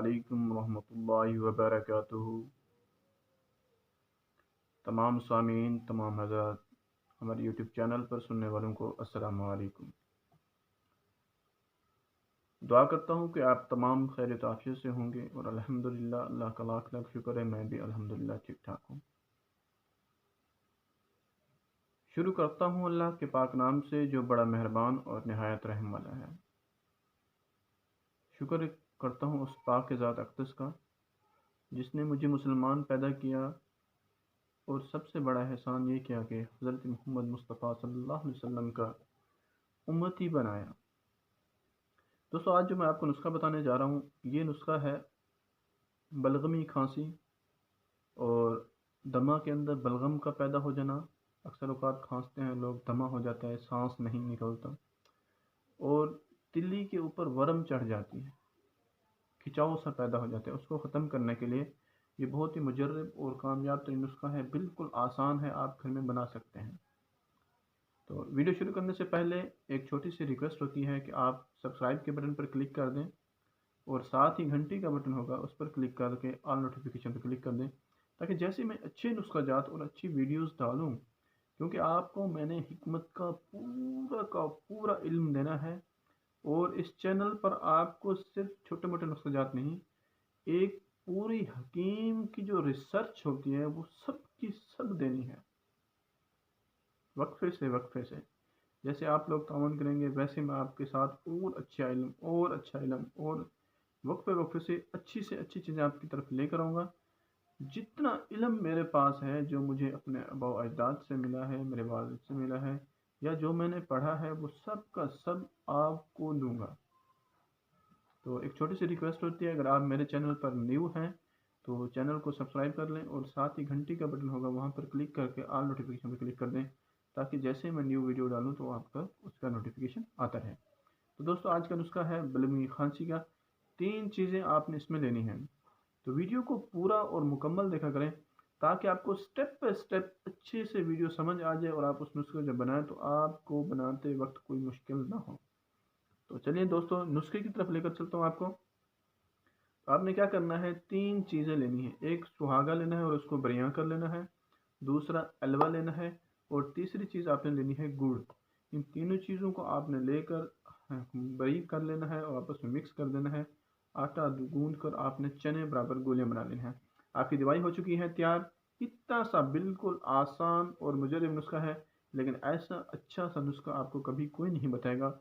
अलैकुम रहमतुल्लाहि व बरकातुहू। तमाम सामीन, तमाम हज़रात, हमारे यूट्यूब चैनल पर सुनने वालों को अस्सलामु अलैकुम। दुआ करता हूँ कि आप तमाम खैरियत आफियत से होंगे और अल्हम्दुलिल्लाह, अल्लाह का लाख लाख शुक्र है, मैं भी अल्हम्दुलिल्लाह ठीक ठाक हूँ। शुरू करता हूँ अल्लाह के पाक नाम से जो बड़ा मेहरबान और नहायत रहम वाला है। शुक्र करता हूँ उस पाक ज़ात अक़दस का जिसने मुझे मुसलमान पैदा किया और सबसे बड़ा एहसान ये किया कि हज़रत मोहम्मद मुस्तफ़ा सल्लल्लाहु अलैहि वसल्लम का उम्मती बनाया। दोस्तों, आज जो मैं आपको नुस्खा बताने जा रहा हूँ, ये नुस्खा है बलगमी खांसी और दमा के अंदर बलगम का पैदा हो जाना। अक्सर औक़ात खांसते हैं लोग, दमा हो जाता है, सांस नहीं निकलता, और तिल्ली के ऊपर वर्म चढ़ जाती है, खिंचाव सा पैदा हो जाता है। उसको ख़त्म करने के लिए ये बहुत ही मुजर्रब और कामयाब तरीन नुस्खा है, बिल्कुल आसान है, आप घर में बना सकते हैं। तो वीडियो शुरू करने से पहले एक छोटी सी रिक्वेस्ट होती है कि आप सब्सक्राइब के बटन पर क्लिक कर दें और साथ ही घंटी का बटन होगा उस पर क्लिक करके ऑल नोटिफिकेशन पर क्लिक कर दें, ताकि जैसे मैं अच्छे नुस्खा जात और अच्छी वीडियोस डालूं, क्योंकि आपको मैंने हिकमत का पूरा इल्म देना है और इस चैनल पर आपको सिर्फ छोटे मोटे नुस्खा जात नहीं, एक पूरी हकीम की जो रिसर्च होती है वो सब की सब देनी है, वक्फे से। जैसे आप लोग तावन करेंगे वैसे मैं आपके साथ और अच्छा इल्म और वक्फे से अच्छी चीज़ें आपकी तरफ लेकर आऊँगा। जितना इल्म मेरे पास है, जो मुझे अपने आबा व अजदाद से मिला है, मेरे वालिद से मिला है, या जो मैंने पढ़ा है, वो सब का सब आपको दूंगा। तो एक छोटी सी रिक्वेस्ट होती है, अगर आप मेरे चैनल पर न्यू हैं तो चैनल को सब्सक्राइब कर लें और साथ ही घंटी का बटन होगा वहाँ पर क्लिक करके ऑल नोटिफिकेशन पर क्लिक कर दें, ताकि जैसे मैं न्यू वीडियो डालूँ तो आपका उसका नोटिफिकेशन आता रहे। तो दोस्तों, आज का नुस्खा है बलगमी खांसी का। 3 चीज़ें आपने इसमें लेनी हैं, तो वीडियो को पूरा और मुकम्मल देखा करें ताकि आपको स्टेप बाय स्टेप अच्छे से वीडियो समझ आ जाए और आप उस नुस्खे जब बनाएं तो आपको बनाते वक्त कोई मुश्किल ना हो। तो चलिए दोस्तों, नुस्खे की तरफ लेकर चलता हूँ आपको। तो आपने क्या करना है, 3 चीज़ें लेनी है। एक सुहागा लेना है और उसको बरियां कर लेना है, दूसरा अलवा लेना है, और तीसरी चीज़ आपने लेनी है गुड़। इन तीनों चीज़ों को आपने लेकर बारीक कर लेना है और आपस में मिक्स कर देना है। आटा गूंद कर आपने चने बराबर गोलियां बना लेनी है। आपकी दवाई हो चुकी है तैयार। इतना सा बिल्कुल आसान और मुजर्रब नुस्खा है, लेकिन ऐसा अच्छा सा नुस्खा आपको कभी कोई नहीं बताएगा।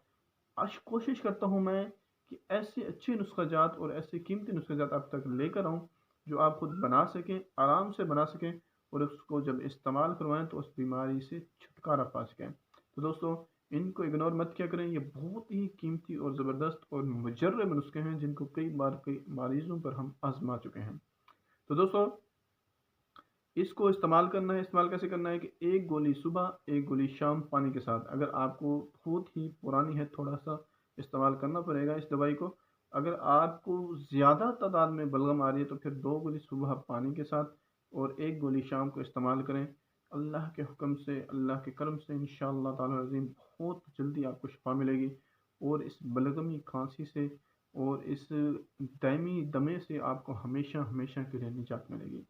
आज कोशिश करता हूँ मैं कि ऐसे अच्छे नुस्खा जात और ऐसे कीमती नुस्खा जात आप तक लेकर आऊँ जो आप खुद बना सकें, आराम से बना सकें, और उसको जब इस्तेमाल करवाएं तो उस बीमारी से छुटकारा पा सकें। तो दोस्तों, इनको इग्नोर मत किया करें, ये बहुत ही कीमती और ज़बरदस्त और मुजर्रब नुस्खे हैं जिनको कई बार कई मरीज़ों पर हम आजमा चुके हैं। तो दोस्तों, इसको इस्तेमाल कैसे करना है कि एक गोली सुबह, एक गोली शाम पानी के साथ। अगर आपको बहुत ही पुरानी है, थोड़ा सा इस्तेमाल करना पड़ेगा इस दवाई को। अगर आपको ज़्यादा तादाद में बलगम आ रही है तो फिर 2 गोली सुबह पानी के साथ और 1 गोली शाम को इस्तेमाल करें। अल्लाह के हुक्म से, अल्लाह के करम से इंशाअल्लाह ताला अज़ीम बहुत जल्दी आपको शिफा मिलेगी और इस बलगमी खांसी से और इस दायमी दमे से आपको हमेशा हमेशा के लिए निजात मिलेगी।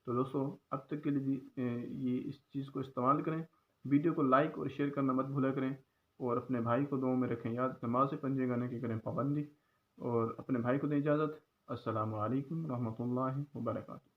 तो दोस्तों, अब तक के लिए ये इस चीज़ को इस्तेमाल करें। वीडियो को लाइक और शेयर करना मत भूला करें और अपने भाई को दुआ में रखें याद। नमाज पंजे गाने की करें पाबंदी और अपने भाई को दें इजाज़त। अस्सलामु अलैकुम रहमतुल्लाहि व बरकातुहू।